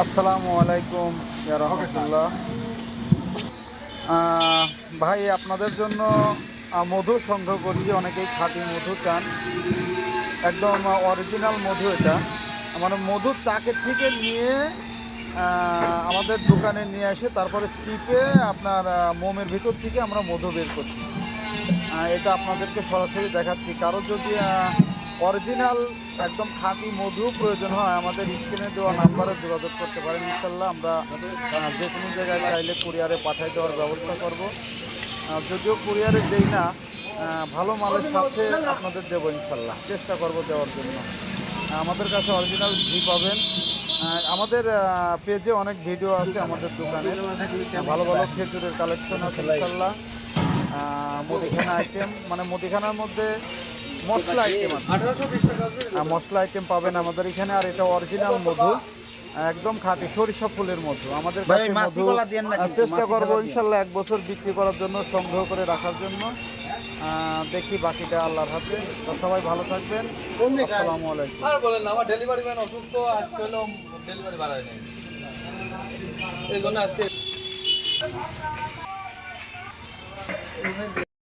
আসসালামু আলাইকুম ইয়া রাহমাতুল্লাহ। ভাই আপনাদের জন্য মধু সংগ্রহ করছি। অনেকেই খাঁটি মধু চান, একদম অরিজিনাল মধু। এটা মানে মধু চাকের থেকে নিয়ে আমাদের দোকানে নিয়ে এসে তারপরে চিপে আপনার মোমের ভিতর থেকে আমরা মধু বের করতেছি। এটা আপনাদেরকে সরাসরি দেখাচ্ছি। কারো যদি অরিজিনাল একদম খাঁটি মধু প্রয়োজন হয়, আমাদের স্ক্রিনে দেওয়া নাম্বারে যোগাযোগ করতে পারেন। ইনশাল্লাহ আমরা যে কোনো জায়গায় চাইলে কুরিয়ারে পাঠিয়ে দেওয়ার ব্যবস্থা করব। যদিও কুরিয়ারে দেই না, ভালো মালের সাথে আপনাদের দেবো ইনশাল্লাহ, চেষ্টা করব দেওয়ার জন্য। আমাদের কাছে অরিজিনাল ঘি পাবেন। আমাদের পেজে অনেক ভিডিও আছে আমাদের দোকানের, ভালো ভালো খেজুরের কালেকশন আছে ইনশাল্লাহ। মুদিখানা আইটেম, মানে মুদিখানার মধ্যে মশলা আইটেম আছে, মশলা আইটেম পাবেন আমাদের এখানে। আর এটা অরিজিনাল মধু, একদম খাঁটি সরিষা ফুলের মধু। আমাদের কাছে মধু চেষ্টা করবো ইনশাল্লাহ 1 বছর বিক্রি করার জন্য, সংগ্রহ করে রাখার জন্য। দেখি বাকিটা আল্লাহর হাতে। তো সবাই ভালো থাকবেন। আসসালামু আলাইকুম। আর বলেন না, আমার ডেলিভারি ম্যান অসুস্থ, আজকে হলো ডেলিভারি বাড়ায় নাই, এই জন্য আজকে